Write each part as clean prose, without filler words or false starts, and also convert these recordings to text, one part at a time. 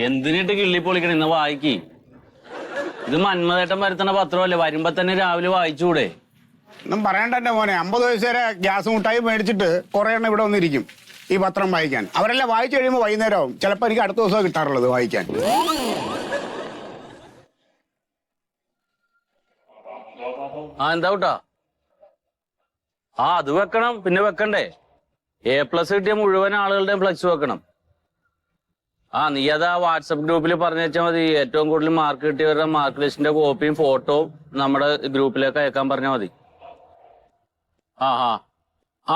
എന്തിനിട്ട് കിള്ളി പൊളിക്കണ ഇന്ന് വായിക്ക്. ഇത് മന്മതേട്ടൻ വരുത്തണ പത്രമല്ലേ, വരുമ്പോ തന്നെ രാവിലെ വായിച്ചൂടെ? ഒന്നും പറയണ്ട എന്റെ മോനെ. 50 വയസ്സ് വരെ ഗ്യാസ് മുട്ടായി മേടിച്ചിട്ട് കുറെ എണ്ണം ഇവിടെ വന്നിരിക്കും ഈ പത്രം വായിക്കാൻ. അവരെല്ലാം വായിച്ചു കഴിയുമ്പോൾ വൈകുന്നേരമാവും. ചിലപ്പോൾ എനിക്ക് അടുത്ത ദിവസം കിട്ടാറുള്ളത് വായിക്കാൻ. എന്താ കൂട്ടാ? അത് വെക്കണം. പിന്നെ വെക്കണ്ടേ? A+ കിട്ടിയ മുഴുവൻ ആളുകളുടെയും ഫ്ലെക്സ് വെക്കണം. നീ അതാ വാട്സപ്പ് ഗ്രൂപ്പിൽ പറഞ്ഞു വെച്ചാൽ മതി. ഏറ്റവും കൂടുതൽ മാർക്ക് കിട്ടിയവരുടെ മാർക്ക് ലിസ്റ്റിന്റെ കോപ്പിയും ഫോട്ടോയും നമ്മുടെ ഗ്രൂപ്പിലേക്ക് അയക്കാൻ പറഞ്ഞാൽ മതി.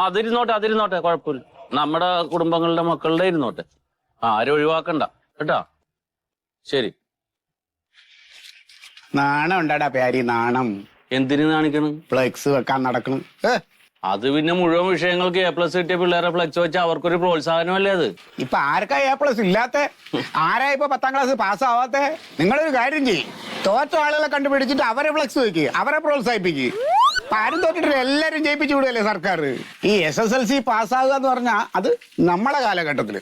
അതിരുന്നോട്ടെ കുഴപ്പമില്ല. നമ്മുടെ കുടുംബങ്ങളുടെ മക്കളുടെ ഇരുന്നോട്ടെ. ആരും ഒഴിവാക്കണ്ട കേട്ടാ. ശരി. നാണം ഉണ്ടാടാ പ്യാരി, നാണം. എന്തിനു കാണിക്കണം? ഫ്ലെക്സ് വെക്കാൻ നടക്കണം. അത് പിന്നെ മുഴുവൻ വിഷയങ്ങൾക്ക് A+ കിട്ടിയ പിള്ളേരെ ഫ്ലെക്സ് വെച്ചാൽ അവർക്കൊരു പ്രോത്സാഹനമല്ലേ അത്? ഇപ്പൊ ആർക്കാ A+ ഇല്ലാത്ത? ആരാ ഇപ്പൊ 10ാം ക്ലാസ് പാസ്സാവാത്ത? നിങ്ങളൊരു കാര്യം ചെയ്യും, തോറ്റ ആളുകളെ കണ്ടുപിടിച്ചിട്ട് അവരെ ഫ്ലെക്സ് വെക്കുക, അവരെ പ്രോത്സാഹിപ്പിക്കുക. ആരും തോറ്റിട്ട് എല്ലാരും ജയിപ്പിച്ചു വിടുകയല്ലേ സർക്കാർ. ഈ SSLC പാസ്സാകുക എന്ന് പറഞ്ഞാൽ അത് നമ്മളെ കാലഘട്ടത്തില്.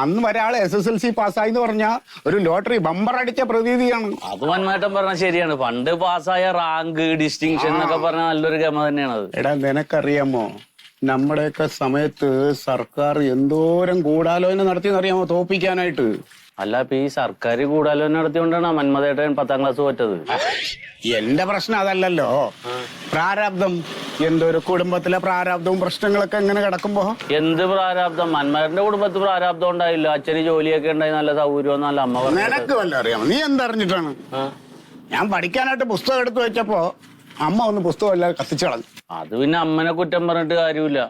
അന്ന് ഒരാൾ SSLC പാസ്സായി എന്ന് പറഞ്ഞാൽ ഒരു ലോട്ടറി ബമ്പർ അടിച്ച പ്രതീതിയാണ്. അത് മന്മേട്ടൻ പറഞ്ഞാൽ ശരിയാണ്. പണ്ട് പാസ്സായ റാങ്ക്, ഡിസ്റ്റിങ്ഷൻ എന്നൊക്കെ പറഞ്ഞാൽ നല്ലൊരു ഗമ തന്നെയാണ് അത്. എടാ നിനക്കറിയാമോ, നമ്മുടെയൊക്കെ സമയത്ത് സർക്കാർ എന്തോരം ഗൂഢാലോചന നടത്തിയെന്നറിയാമോ തോപ്പിക്കാനായിട്ട്? അല്ല, ഇപ്പൊ ഈ സർക്കാർ ഗൂഢാലോചന നടത്തിയോണ്ടാണ് മന്മതേട്ടൻ 10ാം ക്ലാസ് തോറ്റത്. എന്റെ പ്രശ്നം അതല്ലല്ലോ. പ്രാരാബ്ദം, എന്തൊരു കുടുംബത്തിലെ പ്രാരാബ്ദവും പ്രശ്നങ്ങളൊക്കെ എങ്ങനെ കിടക്കുമ്പോ. എന്ത് പ്രാരാബ്ദം? മന്മേട്ടന്റെ കുടുംബത്തിൽ പ്രാരാബ്ദം ഉണ്ടായില്ല. അച്ഛന് ജോലിയൊക്കെ ഉണ്ടായി, നല്ല സൗകര്യം, നല്ല അമ്മ. നിനക്ക് വല്ല അറിയാമോ? നീ എന്തറിഞ്ഞിട്ടാണ്? ഞാൻ പഠിക്കാനായിട്ട് പുസ്തകം എടുത്തു വെച്ചപ്പോ അമ്മ ഒന്ന് പുസ്തകം എല്ലാം കത്തിച്ചു കളഞ്ഞു. അത് പിന്നെ അമ്മനെ കുറ്റം പറഞ്ഞിട്ട് കാര്യമില്ല.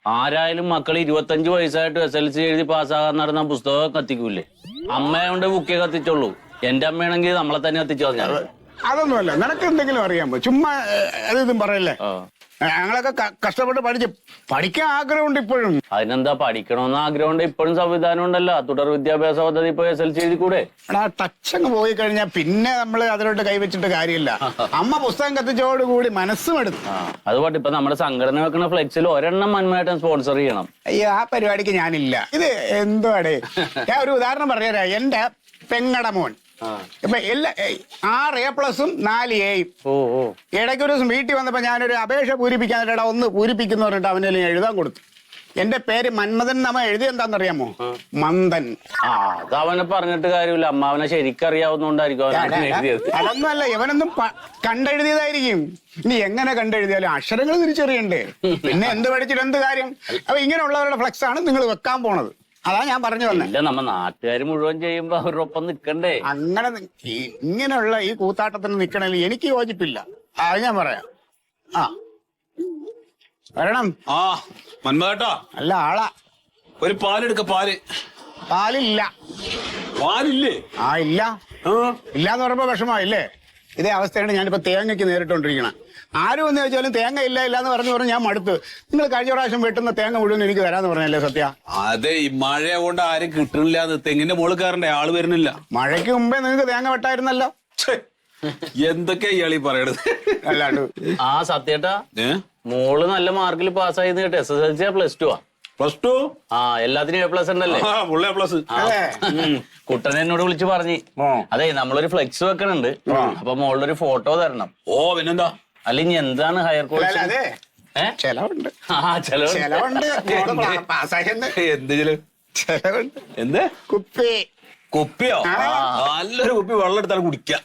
ആരായാലും മക്കൾ 25 വയസ്സായിട്ട് SLC എഴുതി പാസ്സാകാൻ നടന്ന പുസ്തകം കത്തിക്കൂലേ? അമ്മയോണ്ട് ബുക്കേ കത്തിച്ചോളൂ. എന്റെ അമ്മയാണെങ്കിൽ നമ്മളെ തന്നെ കത്തിച്ചു പറഞ്ഞാൽ. അതൊന്നുമല്ല. നിനക്ക് എന്തെങ്കിലും അറിയാമോ? ചുമ്മാ ഇതും പറയല്ലേ. ഞങ്ങളൊക്കെ കഷ്ടപ്പെട്ട് പഠിക്കാൻ ആഗ്രഹമുണ്ട് ഇപ്പോഴും. അതിനെന്താ, പഠിക്കണമെന്ന് ആഗ്രഹമുണ്ട്. ഇപ്പോഴും സംവിധാനം ഉണ്ടല്ലോ, തുടർ വിദ്യാഭ്യാസ പദ്ധതി. ഇപ്പൊ SLC എഴുതി കൂടെ? ടച്ചങ്ങ് പോയി കഴിഞ്ഞാൽ പിന്നെ നമ്മള് അതിലോട്ട് കൈവച്ചിട്ട് കാര്യമില്ല. അമ്മ പുസ്തകം കത്തിച്ചോടുകൂടി മനസ്സും എടുത്തു. അതുപോലെ ഇപ്പൊ നമ്മുടെ സംഘടന വെക്കുന്ന ഫ്ലെക്സിൽ ഒരെണ്ണം മന്മേട്ടൻ സ്പോൺസർ ചെയ്യണം. അയ്യോ, ആ പരിപാടിക്ക് ഞാനില്ല. ഇത് എന്തുവാടേ? ഞാൻ ഒരു ഉദാഹരണം പറഞ്ഞുതരാം. എന്റെ പെങ്ങടെ മോൻ ഇപ്പൊ 6 A+ഉം 4 Aയും. ഇടയ്ക്ക് ഒരു ദിവസം വീട്ടിൽ വന്നപ്പോ ഞാനൊരു അപേക്ഷ പൂരിപ്പിക്കാൻ ഒന്ന് പൂരിപ്പിക്കുന്ന പറഞ്ഞിട്ട് അവനെ എഴുതാൻ കൊടുത്തു. എന്റെ പേര് മന്മഥൻ. നമ്മ എഴുതി എന്താണെന്നറിയാമോ? മന്ദൻ. അത് അവനെ പറഞ്ഞിട്ട് കാര്യമില്ല. അമ്മാവനെ ശരിക്കറിയാവുന്നോണ്ടായിരിക്കും എഴുതിയത്. അതൊന്നുമല്ല, ഇവനൊന്നും കണ്ടെഴുതിയതായിരിക്കും. ഇനി എങ്ങനെ കണ്ടെഴുതിയാലും അക്ഷരങ്ങൾ തിരിച്ചറിയണ്ടേ? പിന്നെ എന്ത് പഠിച്ചിട്ട് എന്ത് കാര്യം? അപ്പൊ ഇങ്ങനെയുള്ളവരുടെ ഫ്ലെക്സ് ആണ് നിങ്ങൾ വെക്കാൻ പോണത്. അതാ ഞാൻ പറഞ്ഞു വന്നേ. നമ്മ നാട്ടുകാർ മുഴുവൻ ചെയ്യുമ്പോ അവരുടെ ഒപ്പം നിക്കണ്ടേ? അങ്ങനെ ഇങ്ങനെയുള്ള ഈ കൂത്താട്ടത്തിന് നിക്കണേൽ എനിക്ക് യോജിപ്പില്ല. അത് ഞാൻ പറയാം. വരണം. മന്മതേട്ടാ, നല്ല ആളാ. ഒരു പാലെടുക്ക. പാലില്ല. പാലില്ലേ? ഇല്ല. ഇല്ലാന്ന് പറയുമ്പോ വിഷമല്ലേ? ഇതേ അവസ്ഥയാണ് ഞാനിപ്പോ തേങ്ങയ്ക്ക് നേരിട്ടോണ്ടിരിക്കണം. ആരും എന്ന് ചോദിച്ചാലും തേങ്ങ ഇല്ല എന്ന് പറഞ്ഞു ഞാൻ മടുത്ത്. നിങ്ങൾ കഴിഞ്ഞ പ്രാവശ്യം വെട്ടുന്ന തേങ്ങ മുഴുവൻ എനിക്ക് തരാന്ന് പറഞ്ഞല്ലേ സത്യ? അതെ, ഈ മഴ കൊണ്ട് ആരും കിട്ടണില്ല. തെങ്ങിന്റെ മുകളിൽ കയറണ്ടേ, ആള് വരുന്നില്ല. മഴയ്ക്ക് മുമ്പേ നിങ്ങൾക്ക് തേങ്ങ വെട്ടായിരുന്നല്ലോ. എന്തൊക്കെയാ ഇയാളീ പറയണത്? അല്ലാണ്ട് സത്യേട്ടാ, മോള് നല്ല മാർക്കിൽ പാസ്സായി കേട്ടോ. SSLC +2 +2. എല്ലാത്തിനും A+ ഉണ്ടല്ലേ? കുട്ടൻ എന്നോട് വിളിച്ച് പറഞ്ഞു, അതെ നമ്മളൊരു ഫ്ലെക്സ് വെക്കണുണ്ട്, അപ്പൊ മോളുടെ ഒരു ഫോട്ടോ തരണം. പിന്നെന്താ? അല്ല ഇനി എന്താണ് ഹയർ കോഴ്സ്? ചെലവുണ്ട്. എന്ത് കുപ്പി? കുപ്പിയോ? നല്ലൊരു കുപ്പി വെള്ളം എടുത്താൽ കുടിക്കാം.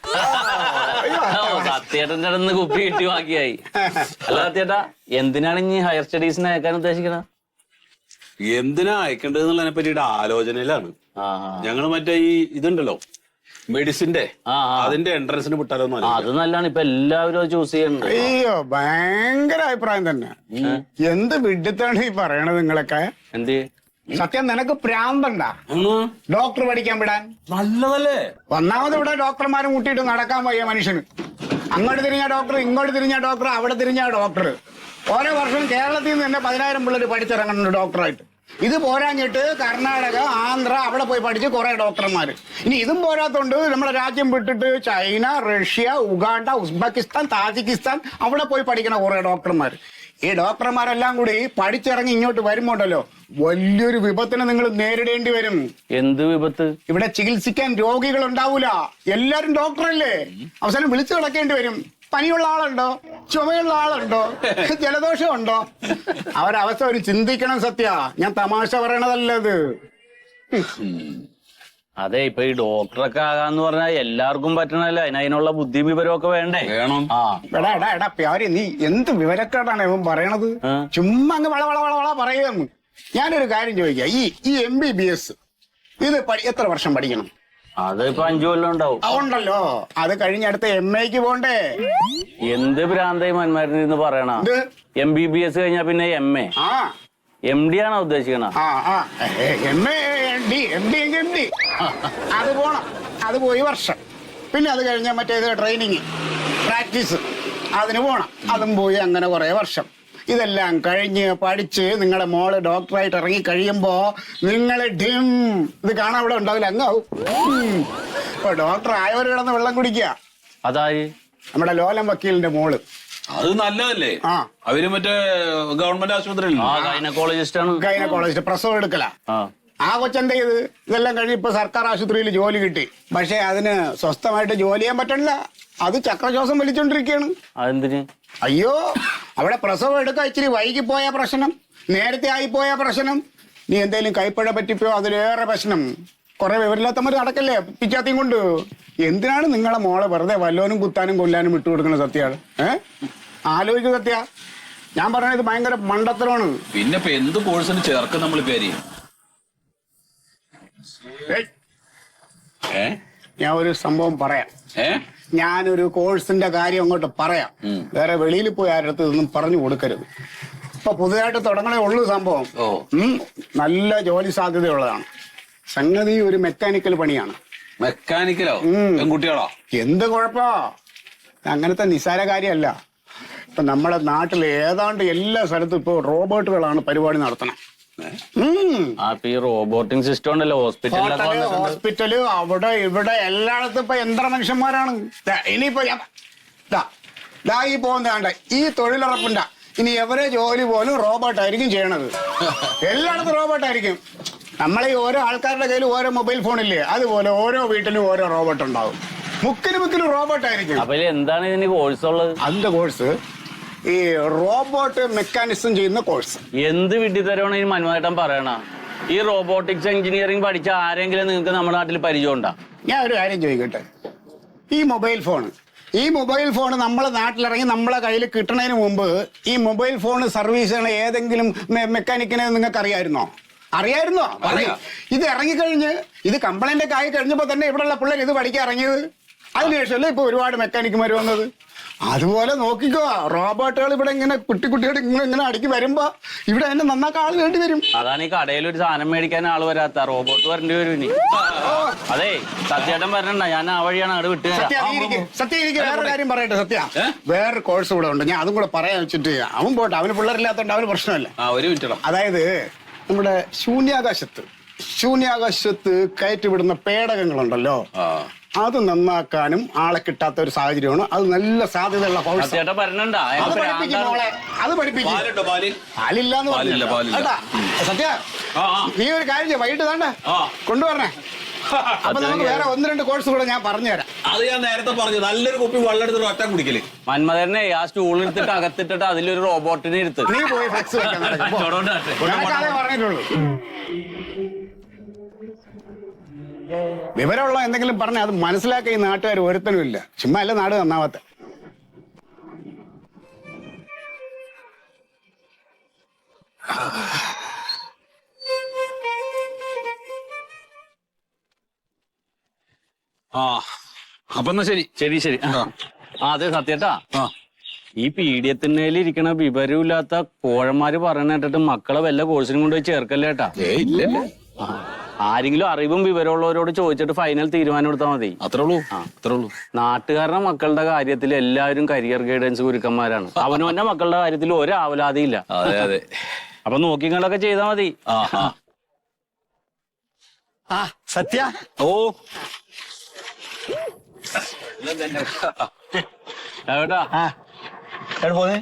സത്യേട്ടന്റെ അടുത്ത് കുപ്പി കിട്ടി ബാക്കിയായി. അല്ല സത്യേട്ടാ, എന്തിനാണ് ഇനി ഹയർ സ്റ്റഡീസിന് അയക്കാൻ ഉദ്ദേശിക്കുന്നത്? എന്തിനാ അയക്കേണ്ടതെന്നുള്ളതിനെ പറ്റിയിട്ട് ആലോചനയിലാണ്. ഞങ്ങള് മറ്റേ ഈ ഇതുണ്ടല്ലോ മെഡിസിന്റെ, അതിന്റെ എൻട്രൻസിന് വിട്ടാലോ? അത് നല്ലതാണ്. ഇപ്പൊ എല്ലാവരും ചൂസ് ചെയ്യുന്നുണ്ട്. അയ്യോ, ഭയങ്കര അഭിപ്രായം തന്നെ. എന്ത് വിഡിത്താണ് ഈ പറയണത് നിങ്ങളൊക്കെ? എന്ത് സത്യം, നിനക്ക് പ്രാന്തണ്ടാ ഡോക്ടർ പഠിക്കാൻ വിടാൻ? നല്ലതല്ലേ? ഒന്നാമത് ഇവിടെ ഡോക്ടർമാരെ കൂട്ടിയിട്ട് നടക്കാൻ വയ്യ മനുഷ്യന്. അങ്ങോട്ട് തിരിഞ്ഞ ഡോക്ടർ, ഇങ്ങോട്ട് തിരിഞ്ഞ ഡോക്ടർ, അവിടെ തിരിഞ്ഞ ഡോക്ടർ. ഓരോ വർഷം കേരളത്തിൽ നിന്ന് തന്നെ 10,000 പിള്ളേർ പഠിച്ചിറങ്ങുന്നുണ്ട് ഡോക്ടറായിട്ട്. ഇത് പോരാഞ്ഞിട്ട് കർണാടക, ആന്ധ്ര അവിടെ പോയി പഠിച്ച് കുറെ ഡോക്ടർമാർ. ഇനി ഇതും പോരാത്തോണ്ട് നമ്മുടെ രാജ്യം വിട്ടിട്ട് China, Russia, Uganda, Uzbekistan, Tajikistan അവിടെ പോയി പഠിക്കണ കുറെ ഡോക്ടർമാർ. ഈ ഡോക്ടർമാരെല്ലാം കൂടി പഠിച്ചിറങ്ങി ഇങ്ങോട്ട് വരുമ്പോണ്ടല്ലോ വലിയൊരു വിപത്തിന് നിങ്ങൾ നേരിടേണ്ടി വരും. എന്ത് വിപത്ത്? ഇവിടെ ചികിത്സിക്കാൻ രോഗികൾ ഉണ്ടാവൂല. എല്ലാരും ഡോക്ടറല്ലേ. അവസാനം വിളിച്ചു കിടക്കേണ്ടി വരും. പനിയുള്ള ആളുണ്ടോ, ചുമയുള്ള ആളുണ്ടോ, ജലദോഷം ഉണ്ടോ? അവരവസ്ഥ ഒരു ചിന്തിക്കണം. സത്യ, ഞാൻ തമാശ പറയണതല്ലത്. അതെ, ഇപ്പൊ ഈ ഡോക്ടറൊക്കെ ആകാന്ന് പറഞ്ഞാൽ എല്ലാവർക്കും പറ്റണല്ലോ. അതിനുള്ള ബുദ്ധി വിവരമൊക്കെ വേണ്ടേ? വേണം. ആ എടാ പ്യാരി, നീ എന്ത് വിവരക്കേടാണ് ഇവൻ പറയണത്? ചുമ്മാ അങ്ങ് വള പറയുന്നു. ഞാനൊരു കാര്യം ചോദിക്കാം. ഈ MBBS ഇത് എത്ര വർഷം പഠിക്കണം? അതിപ്പോ 5 കൊല്ലം ഉണ്ടാവും. ഉണ്ടല്ലോ. അത് കഴിഞ്ഞ അടുത്ത MAക്ക് പോണ്ടേ? എന്ത് ഭ്രാന്തായി മന്മാരുന്ന് പറയണ? MBBS കഴിഞ്ഞാ പിന്നെ MA. ആ MD ആണോ ഉദ്ദേശിക്കണ? MD അത് പോണം. അത് പോയി വർഷം. പിന്നെ അത് കഴിഞ്ഞ മറ്റേത് ട്രെയിനിങ്, പ്രാക്ടീസ്, അതിന് പോണം. അതും പോയി അങ്ങനെ കുറെ വർഷം. ഇതെല്ലാം കഴിഞ്ഞ് പഠിച്ച് നിങ്ങളുടെ മോള് ഡോക്ടറായിട്ട് ഇറങ്ങി കഴിയുമ്പോ നിങ്ങള് ഡിം ഇത് കാണാൻ ഇവിടെ ഉണ്ടാവില്ല, അങ്ങാവും. ഇപ്പൊ ഡോക്ടർ ആയവർ കിടന്ന് വെള്ളം കുടിക്കുക. അതായി നമ്മുടെ ലോലം വക്കീലിന്റെ മോള്. അത് നല്ലതല്ലേ? അവര് മറ്റേ ഗവൺമെന്റ് ആശുപത്രിയിൽ ഗൈനക്കോളജിസ്റ്റ് ആണ്. ഗൈനക്കോളജിസ്റ്റ് പ്രസവം എടുക്കല. ആ കൊച്ചെന്ത് ചെയ്ത് ഇതെല്ലാം കഴിഞ്ഞ് ഇപ്പൊ സർക്കാർ ആശുപത്രിയിൽ ജോലി കിട്ടി. പക്ഷെ അതിന് സ്വസ്ഥമായിട്ട് ജോലി ചെയ്യാൻ പറ്റണില്ല. അത് ചക്രശ്വാസം വലിച്ചോണ്ടിരിക്കുകയാണ്. അതെന്തിന്? അയ്യോ, അവിടെ പ്രസവം എടുക്കാൻ ഇച്ചിരി വൈകി പോയ പ്രശ്നം, നേരത്തെ ആയിപ്പോയ പ്രശ്നം, നീ എന്തേലും കൈപ്പഴ പറ്റിപ്പോയോ അതിലേറെ പ്രശ്നം. കുറെ വിവരമില്ലാത്തവർ നടക്കല്ലേ പിച്ചാത്തിയും കൊണ്ട്. എന്തിനാണ് നിങ്ങളെ മോളെ വെറുതെ വല്ലോനും കുത്താനും കൊല്ലാനും വിട്ടുകൊടുക്കണ? സത്യാണ്. ആലോചിക്കുക സത്യ. ഞാൻ പറഞ്ഞത് ഭയങ്കര മണ്ടത്തരമാണ്. പിന്നെ ഇപ്പൊ എന്ത് കോഴ്സിന് ചേർക്കും നമ്മൾ പേര്? ഞാൻ ഒരു സംഭവം പറയാം. ഞാനൊരു കോഴ്സിന്റെ കാര്യം അങ്ങോട്ട് പറയാം. വേറെ വെളിയിൽ പോയി ആരുടെ ഇതൊന്നും പറഞ്ഞു കൊടുക്കരുത്. ഇപ്പൊ പുതുതായിട്ട് തുടങ്ങണേ ഉള്ളൂ സംഭവം. നല്ല ജോലി സാധ്യതയുള്ളതാണ്. സംഗതി ഒരു മെക്കാനിക്കൽ പണിയാണ്. മെക്കാനിക്കലോ? പെൺകുട്ടികളോ? എന്ത് കുഴപ്പോ? അങ്ങനത്തെ നിസ്സാര കാര്യമല്ല. ഇപ്പൊ നമ്മുടെ നാട്ടിൽ ഏതാണ്ട് എല്ലാ സ്ഥലത്തും ഇപ്പൊ റോബോട്ടുകളാണ് പരിപാടി നടത്തണം. ഈ റോബോട്ടിംഗ് സിസ്റ്റം ഉണ്ടല്ലോ ഹോസ്പിറ്റല്, അവിടെ ഇവിടെ എല്ലായിടത്തും ഇപ്പൊ യന്ത്ര മനുഷ്യന്മാരാണ്. ഇനിയിപ്പോ ഈ പോകുന്ന ഈ തൊഴിലുറപ്പുണ്ട ഇനി എവരെ ജോലി പോലും റോബോട്ടായിരിക്കും ചെയ്യണത്. എല്ലായിടത്തും റോബോട്ടായിരിക്കും. നമ്മളെ ഈ ഓരോ ആൾക്കാരുടെ കയ്യിൽ ഓരോ മൊബൈൽ ഫോണില്ലേ, അതുപോലെ ഓരോ വീട്ടിലും ഓരോ റോബോട്ട് ഉണ്ടാവും. മുക്കിന് റോബോട്ടായിരിക്കും. അപ്പൊ എന്താണ് ഇതിന് കോഴ്സ് ഉള്ളത്? അതിന്റെ കോഴ്സ് ഈ റോബോട്ട് മെക്കാനിസം ചെയ്യുന്ന കോഴ്സ്. എന്ത് വിഡ്ഢിത്തരമാണ് ഈ മന്മേട്ടൻ പറയണ? ഈ റോബോട്ടിക്സ് എഞ്ചിനീയറിംഗ് പഠിച്ച ആരെങ്കിലും നിങ്ങൾക്ക് നമ്മുടെ നാട്ടിൽ പരിചയം ഉണ്ടാ? ഞാൻ ഒരു കാര്യം ചോദിക്കട്ടെ. ഈ മൊബൈൽ ഫോൺ നമ്മളെ നാട്ടിലിറങ്ങി നമ്മളെ കയ്യിൽ കിട്ടണതിന് മുമ്പ് ഈ മൊബൈൽ ഫോൺ സർവീസ് ചെയ്യണ ഏതെങ്കിലും മെക്കാനിക്കിനെ നിങ്ങൾക്ക് അറിയായിരുന്നോ? ഇത് ഇറങ്ങിക്കഴിഞ്ഞ് ഇത് കംപ്ലൈന്റ് ഒക്കെ ആയി കഴിഞ്ഞപ്പോ തന്നെ ഇവിടെയുള്ള പിള്ളേർ ഇത് പഠിക്കാൻ ഇറങ്ങിയത്. അതിനുശേഷമല്ലേ ഇപ്പൊ ഒരുപാട് മെക്കാനിക്കുമാർ വന്നത്. അതുപോലെ നോക്കിക്കോ, റോബോട്ടുകൾ ഇവിടെ ഇങ്ങനെ കുട്ടികൾ ഇങ്ങനെ അടുക്കി വരുമ്പോ ഇവിടെ തന്നെ നന്നാക്കാൻ ആൾ വേണ്ടി വരും. അതാണ് ഈ കടയിൽ ഒരു സാധനം മേടിക്കാൻ ആള് വരാത്ത. റോബോട്ട് വരേണ്ടി വരും ഇനി. അതെ, സത്യേട്ടൻ വരണ്ട, ഞാൻ ആ വഴിയാണ് അവിടെ വിട്ടു. സത്യം വേറൊരു കാര്യം പറയട്ടെ. സത്യ, വേറൊരു കോഴ്സ് ഇവിടെ ഉണ്ട്. ഞാൻ അതും കൂടെ പറയാൻ വെച്ചിട്ട് അവൻ പോട്ടെ. അവന് പിള്ളേരില്ലാത്തോണ്ട് അവന് പ്രശ്നമല്ല. അതായത് നമ്മുടെ ശൂന്യാകാശത്ത് കയറ്റിവിടുന്ന പേടകങ്ങളുണ്ടല്ലോ, അത് നന്നാക്കാനും ആളെ കിട്ടാത്ത ഒരു സാഹചര്യമാണ്. അത് നല്ല സാധ്യതയുള്ള കോഴ്സ്. അത് പഠിപ്പിക്കും. പാലില്ലാന്ന് പറഞ്ഞില്ല കേട്ടാ. സത്യ, നീ ഒരു കാര്യം ചെയ്യ, വൈകിട്ട് താണ്ട കൊണ്ടുവരണേ. അപ്പൊ നമുക്ക് വേറെ 1-2 കോഴ്സ് കൂടെ ഞാൻ പറഞ്ഞുതരാം. അത് ഞാൻ നേരത്തെ പറഞ്ഞു. നല്ലൊരു കുപ്പി വെള്ളം എടുത്തിട്ട് ഒറ്റ കുടിക്കല്. മന്മഥനെ ആ സ്റ്റൂളെടുത്തിട്ട് അകത്തിട്ടിട്ട് അതിലൊരു റോബോട്ടിനെ എടുത്ത് നീ പോയി ഫ്ലെക്സ് പറഞ്ഞിട്ടുള്ളൂ. വിവരമുള്ള എന്തെങ്കിലും പറഞ്ഞ അത് മനസ്സിലാക്കി ഈ നാട്ടുകാർ ഒരുത്തനും ഇല്ല. ചുമ്മാ അല്ല നാട് നന്നാവാത്ത. അപ്പൊ എന്നാ ശരി. അതെ സത്യേട്ടാ, ഈ പീഡിയത്തിനേൽ ഇരിക്കണ വിവരമില്ലാത്ത കോഴന്മാര് പറയണ കേട്ടിട്ട് മക്കളെ വല്ല കോഴ്സിനും കൊണ്ടുപോയി ചേർക്കല്ലേട്ടാ. ആരെങ്കിലും അറിവും വിവരമുള്ളവരോട് ചോദിച്ചിട്ട് ഫൈനൽ തീരുമാനം എടുത്താൽ മതി. അത്രേ ഉള്ളൂ. നാട്ടുകാരുടെ മക്കളുടെ കാര്യത്തിൽ എല്ലാവരും കരിയർ ഗൈഡൻസ് ഗുരുക്കന്മാരാണ്. അവനവന്റെ മക്കളുടെ കാര്യത്തിൽ ഒരാവലാതിയില്ല. അപ്പൊ നോക്കിങ്ങളൊക്കെ ചെയ്താൽ മതി. സത്യ, എവിടാ പോന്നെ?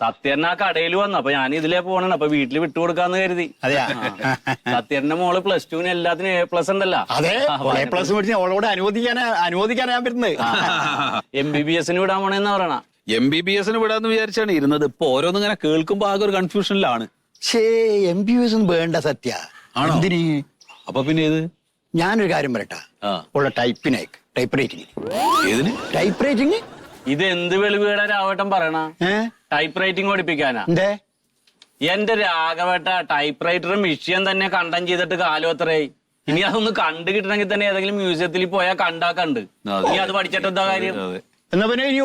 സത്യണ്ണ ആ കടയിൽ വന്നു. അപ്പൊ ഞാൻ ഇതിലേ പോണേ. അപ്പൊ വീട്ടിൽ വിട്ടുകൊടുക്കാന്ന് കരുതി. അതെയാ സത്യണ്ണന്റെ മോള് +2 എല്ലാത്തിനും A+ ഉണ്ടല്ലോ. അതെ A+ മേടിച്ച് അവളോട് അനുവദിക്കാനാ ഞാൻ വരുന്നത്. MBBS വിടാൻ പോണേന്ന് പറയണ. MBBS വിടാന്ന് വിചാരിച്ചാണ് ഇരുന്നത്. ഇപ്പൊ ഓരോന്നിങ്ങനെ കേൾക്കുമ്പോ ആകെ ഒരു കൺഫ്യൂഷനിലാണ്. MBBS ഒന്നും വേണ്ട സത്യ. എന്തിന്? അപ്പൊ പിന്നെ ഇത് ഞാനൊരു കാര്യം പറയട്ടെ. ഉള്ള ടൈപ്പ് റൈറ്റിംഗ്. ഏതിന്? Type writing. ഇത് എന്ത് വെളിവേട രാഘവേട്ടൻ പറയണ? ടൈപ്പ് റൈറ്റിംഗ് പഠിപ്പിക്കാനാ? എന്റെ രാഘവേട്ട ടൈപ്പ് റൈറ്റർ മിഷ്യൻ തന്നെ കണ്ടം ചെയ്തിട്ട് കാലം അത്രയായി. ഇനി അതൊന്ന് കണ്ടു കിട്ടണമെങ്കിൽ തന്നെ ഏതെങ്കിലും മ്യൂസിയത്തിൽ പോയാൽ കണ്ട് ഇനി അത് പഠിച്ചിട്ട് എന്താ കാര്യം? എന്നാ പിന്നെ ഇനി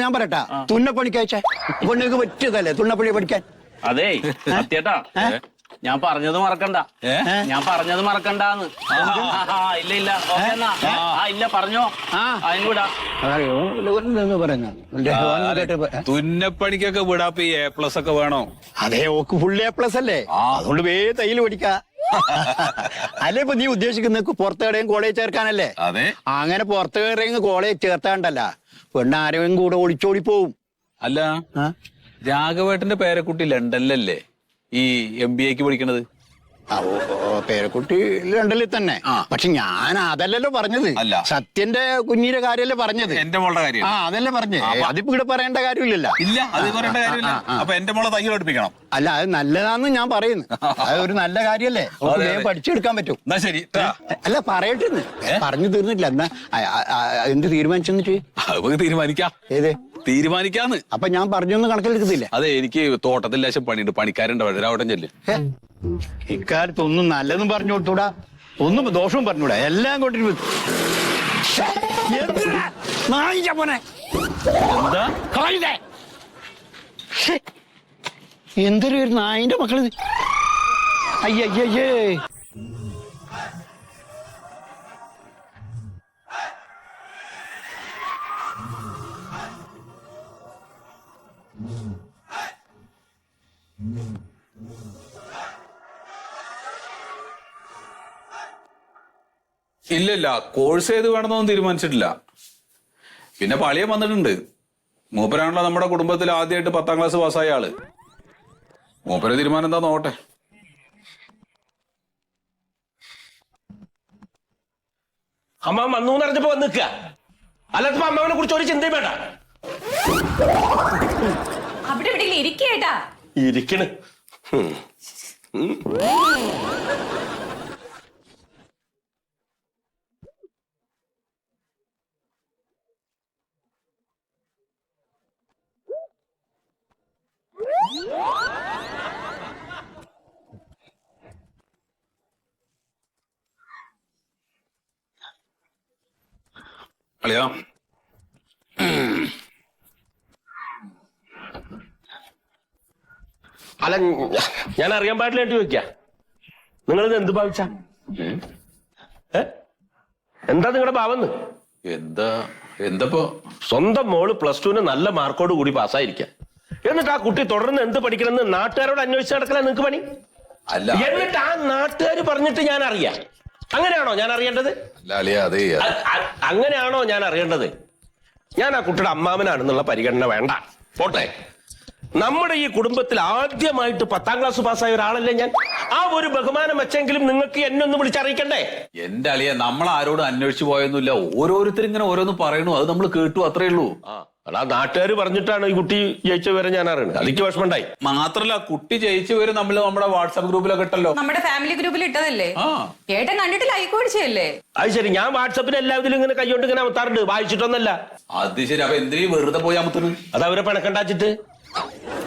ഞാൻ പറയട്ടാ, തുന്നപ്പണിക്കയച്ചേ പെണ്ണുങ്ങൾക്ക് പറ്റിയതല്ലേ തുന്നപ്പണി പഠിക്കാൻ. അതേ സത്യേട്ടാ, ഞാൻ പറഞ്ഞത് മറക്കണ്ട. ഞാൻ പറഞ്ഞത് മറക്കണ്ടാന്ന്. ഇല്ല ഇല്ല ഓക്കെ എന്നാ. ഇല്ല പറഞ്ഞോ. അതിന് വിടാ. തുന്നപ്പണിക്കൊക്കെ വിടാപ്പ A+ ഒക്കെ വേണോ? അതെ ഓക്ക് ഫുൾ A+ അല്ലേ, അതുകൊണ്ട് വേഗം തയ്യൽ പഠിക്കാ. അല്ലേ ഇപ്പൊ നീ ഉദ്ദേശിക്കുന്ന പുറത്തേടെയും കോളേജ് ചേർക്കാനല്ലേ? അതെ. അങ്ങനെ പുറത്തേടെയും കോളേജ് ചേർത്താണ്ടല്ല, പെണ്ണ് ആരെയും കൂടെ ഒളിച്ചോടി പോവും. അല്ല, രാഘവേട്ടന്റെ പേരക്കുട്ടി ലണ്ടനിലല്ലേ ഈ MBAക്ക് പഠിക്കണത്? പേരക്കുട്ടി ലണ്ടനിൽ തന്നെ. പക്ഷെ ഞാൻ അതല്ലല്ലോ പറഞ്ഞത്. അല്ല, സത്യന്റെ കുഞ്ഞിന്റെ കാര്യല്ലേ പറഞ്ഞത്. എന്റെ മോളുടെ കാര്യം. അതല്ലേ പറഞ്ഞേ. അതിപ്പോ ഇവിടെ പറയേണ്ട കാര്യമില്ലല്ലോ. ഇല്ല, അത് പറയേണ്ട കാര്യമില്ല. അപ്പൊ എന്റെ മോളെ തയ്യൽ പഠിപ്പിക്കണം. അല്ല, അത് നല്ലതാന്ന് ഞാൻ പറയുന്നു. അത് ഒരു നല്ല കാര്യല്ലേ, പഠിച്ചെടുക്കാൻ പറ്റും. എന്നാ ശരി. അല്ല പറയട്ടെ, പറഞ്ഞു തീർന്നിട്ടില്ല. എന്നാ എന്ത് തീരുമാനിച്ചെന്നിട്ട് തീരുമാനിക്കാം. ഏത് തീരുമാനിക്കാന്ന്? അപ്പൊ ഞാൻ പറഞ്ഞൊന്നും കണക്കിലെടുക്കത്തില്ല. അതെ, എനിക്ക് തോട്ടത്തിൽ ലേശം പണിയുണ്ട്. പണിക്കാരുണ്ട് അവിടെ ചെല്ല്. ഇക്കാലത്ത് ഒന്നും നല്ലതും പറഞ്ഞു കൊടുത്തൂടാ, ഒന്നും ദോഷവും പറഞ്ഞൂടാ, എല്ലാം കൊണ്ടിട്ട് എന്തൊരു നായിന്റെ മക്കള്. അയ്യയ്യേ ഇല്ലില്ല, കോഴ്സ് ഏത് വേണമെന്നൊന്നും തീരുമാനിച്ചിട്ടില്ല. പിന്നെ പളിയൻ വന്നിട്ടുണ്ട്. മൂപ്പരാണല്ലോ നമ്മുടെ കുടുംബത്തിൽ ആദ്യമായിട്ട് 10ാം ക്ലാസ് പാസ്സായ ആള്. മൂപ്പര തീരുമാനം എന്താ നോട്ടെ. അമ്മ വന്നു പറഞ്ഞപ്പോ വന്ന് നിൽക്കുക. അല്ലാത്തപ്പോ അമ്മാവനെ കുറിച്ച് ഒരു ചിന്തയും വേണ്ട. അവിടെ ഇവിടെ ഇരിക്കേട്ടാ. ഇരിക്കണ്. അളിയാ, അല്ല, ഞാൻ അറിയാൻ പാടില്ല ചോദിക്ക. നിങ്ങളിത് എന്ത് ഭാവിച്ച? എന്താ നിങ്ങളുടെ ഭാവന്ന്? എന്തപ്പോ സ്വന്തം മോള് +2 നല്ല മാർക്കോട് കൂടി പാസ്സായിരിക്കാം. എന്നിട്ട് ആ കുട്ടി തുടർന്ന് എന്ത് പഠിക്കണമെന്ന് നാട്ടുകാരോട് അന്വേഷിച്ച് നടക്കല നിങ്ങൾക്ക് പണി. അല്ല, എന്നിട്ട് ആ നാട്ടുകാർ പറഞ്ഞിട്ട് ഞാൻ അറിയാം. അങ്ങനെയാണോ ഞാൻ അറിയേണ്ടത്? അങ്ങനെയാണോ ഞാൻ അറിയേണ്ടത്? ഞാൻ ആ കുട്ടിയുടെ അമ്മാവനാണെന്നുള്ള പരിഗണന വേണ്ട, പോട്ടെ. നമ്മുടെ ഈ കുടുംബത്തിൽ ആദ്യമായിട്ട് 10ാം ക്ലാസ് പാസ്സായ ഒരാളല്ലേ ഞാൻ. ആ ഒരു ബഹുമാനം വെച്ചെങ്കിലും നിങ്ങൾക്ക് എന്നെ ഒന്ന് വിളിച്ചറിയിക്കണ്ടേ? എന്റെ അളിയ, നമ്മൾ ആരോടും അന്വേഷിച്ചു പോയൊന്നുമില്ല. ഓരോരുത്തരും ഇങ്ങനെ ഓരോന്ന് പറയണു, അത് നമ്മൾ കേട്ടു, അത്രേ ഉള്ളൂ. ആ നാട്ടുകാർ പറഞ്ഞിട്ടാണ് ഈ കുട്ടി ജയിച്ച വരെ ഞാൻ അറിയണത്. അതിക്ക് വിഷമണ്ടായി. മാത്രല്ല, കുട്ടി ജയിച്ചു വരെ നമ്മൾ നമ്മുടെ വാട്സാപ്പ് ഗ്രൂപ്പിലൊക്കെ ഇട്ടല്ലോ. നമ്മുടെ ഫാമിലി ഗ്രൂപ്പിൽ ഇട്ടതല്ലേ? ഏട്ടൻ കണ്ടിട്ട് ലൈക്ക് ഓടിച്ചല്ലേ? അത് ശരി. ഞാൻ വാട്സാപ്പിൽ എല്ലാവരും ഇങ്ങനെ കൈകൊണ്ട് ഇങ്ങനെ അമത്താറുണ്ട്, വായിച്ചിട്ടൊന്നല്ല. അത് ശരി. അപ്പൊ എന്തിനീ വെറുതെ പോയി അമത്തുന്നു? അത് അവരെ പണക്കണ്ടാച്ചിട്ട്.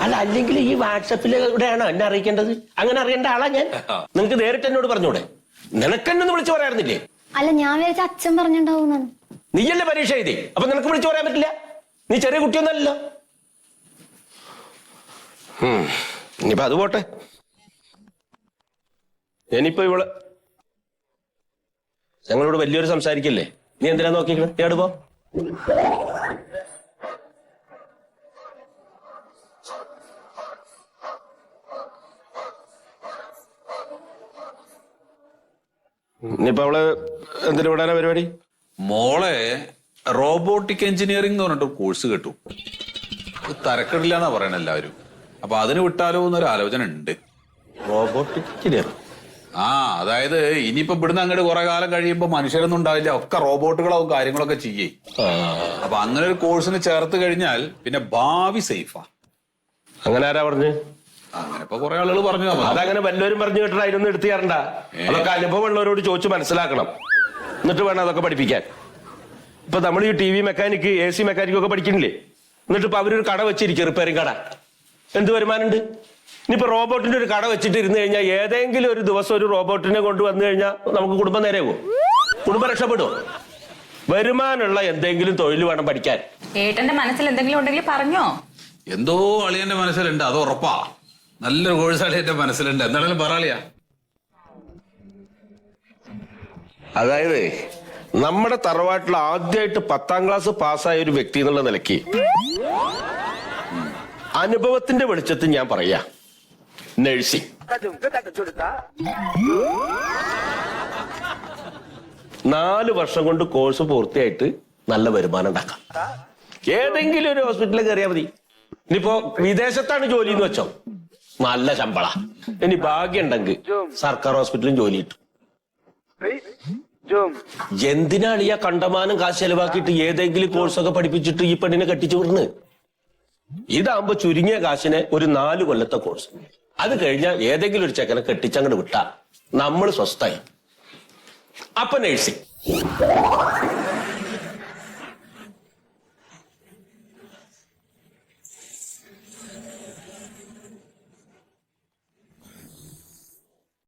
അല്ല, അല്ലെങ്കിൽ ഈ വാട്സാപ്പിലൂടെയാണോ എന്നെ അറിയിക്കേണ്ടത്? അങ്ങനെ അറിയേണ്ട ആളാ ഞാൻ. നിങ്ങക്ക് നേരിട്ട് എന്നോട് പറഞ്ഞൂടെ? നിനക്കെന്നൊന്ന് വിളിച്ചു പറയാറുന്നില്ലേ? അല്ല, ഞാൻ വിചാരിച്ച അച്ഛൻ പറഞ്ഞിട്ടുണ്ടാവും. നീയല്ലേ പരീക്ഷ എഴുതി, അപ്പൊ നിനക്ക് വിളിച്ചു പറയാൻ പറ്റില്ല? നീ ചെറിയ കുട്ടിയൊന്നല്ലോ. ഇനിയിപ്പോ അത് പോട്ടെ. ഇനിയിപ്പോ ഞങ്ങളോട് വലിയൊരു സംസാരിക്കല്ലേ. നീ എന്തിനാ നോക്കിക്കണേ? ഏട് പോ. ഇനിയിപ്പോ അവള് എന്തിനു വിടാനാ പരിപാടി? മോളെ റോബോട്ടിക് എഞ്ചിനീയറിംഗ് എന്ന് പറഞ്ഞിട്ട് കോഴ്സ് കേട്ടു. തരക്കെടില്ലാന്നാ പറയണ എല്ലാവരും. അപ്പൊ അതിന് വിട്ടാലോ എന്നൊരു ആലോചന ഉണ്ട്. Robotic engineer. ആ, അതായത് ഇനിയിപ്പോ ഇവിടുന്ന് അങ്ങോട്ട് കുറെ കാലം കഴിയുമ്പോ മനുഷ്യരൊന്നും ഉണ്ടാവില്ല, ഒക്കെ റോബോട്ടുകളാവും കാര്യങ്ങളൊക്കെ ചെയ്യേ. അപ്പൊ അങ്ങനെ ഒരു കോഴ്സിന് ചേർത്ത് കഴിഞ്ഞാൽ പിന്നെ ഭാവി സേഫാ. അങ്ങനെ ആരാ പറഞ്ഞു? അങ്ങനെ ഇപ്പൊ കുറെ ആളുകൾ പറഞ്ഞു. അതങ്ങനെ വല്ലവരും പറഞ്ഞു കേട്ടിട്ട് അതിനൊന്നും എടുത്തു തരണ്ട. അതൊക്കെ അനുഭവമുള്ളവരോട് ചോദിച്ച് മനസ്സിലാക്കണം, എന്നിട്ട് വേണം അതൊക്കെ പഠിപ്പിക്കാൻ. ഇപ്പൊ നമ്മൾ ഈ TV മെക്കാനിക്ക്, AC മെക്കാനിക്കും ഒക്കെ പഠിക്കണില്ലേ? എന്നിട്ട് ഇപ്പൊ അവരൊരു കട വെച്ചിരിക്കും, റിപ്പയറിംഗ് കട. എന്ത് വരുമാനമുണ്ട്? ഇനിയിപ്പോ റോബോട്ടിന്റെ ഒരു കട വെച്ചിട്ട് ഇരുന്ന് കഴിഞ്ഞാൽ ഏതെങ്കിലും ഒരു ദിവസം ഒരു റോബോട്ടിനെ കൊണ്ടുവന്നു കഴിഞ്ഞാൽ നമുക്ക് കുടുംബം നേരെയാകുമോ? കുടുംബം രക്ഷപ്പെടുമോ? വരുമാനമുള്ള എന്തെങ്കിലും തൊഴിൽ വേണം പഠിക്കാൻ. ഏട്ടന്റെ മനസ്സിൽ എന്തെങ്കിലും ഉണ്ടെങ്കിൽ പറഞ്ഞോ. എന്തോ അളിയന്റെ മനസ്സിലുണ്ട്, അത് ഉറപ്പാ. നല്ലൊരു കോഴ്സ് അളിയന്റെ മനസ്സിലുണ്ട്. എന്താണെങ്കിലും പറയാളിയാ. അതായത് നമ്മുടെ തറവാട്ടിൽ ആദ്യമായിട്ട് 10ാം ക്ലാസ് പാസ്സായ ഒരു വ്യക്തി എന്നുള്ള നിലയ്ക്ക് അനുഭവത്തിന്റെ വെളിച്ചത്തിൽ ഞാൻ പറയാ, നഴ്സിംഗ്. 4 വർഷം കൊണ്ട് കോഴ്സ് പൂർത്തിയായിട്ട് നല്ല വരുമാനം ഉണ്ടാക്കാം. ഏതെങ്കിലും ഒരു ഹോസ്പിറ്റലിൽ കയറിയാൽ മതി. ഇനിയിപ്പോ വിദേശത്താണ് ജോലി എന്ന് വെച്ചോ, നല്ല ശമ്പള. ഇനി ഭാഗ്യം ഉണ്ടെങ്കിൽ സർക്കാർ ഹോസ്പിറ്റലും ജോലി കിട്ടും. എന്തിനാണ് ഈ കണ്ടമാനം കാശ് ചെലവാക്കിയിട്ട് ഏതെങ്കിലും കോഴ്സൊക്കെ പഠിപ്പിച്ചിട്ട് ഈ പെണ്ണിനെ കെട്ടിച്ചു വിടുന്നത്? ഇതാകുമ്പോ ചുരുങ്ങിയ കാശിനെ ഒരു 4 കൊല്ലത്തെ കോഴ്സ്, അത് കഴിഞ്ഞാൽ ഏതെങ്കിലും ഒരു ചെക്കനെ കെട്ടിച്ചങ്ങോട്ട് വിട്ടാ നമ്മൾ സ്വസ്ഥായി. അപ്പൊ നഴ്സിംഗ്.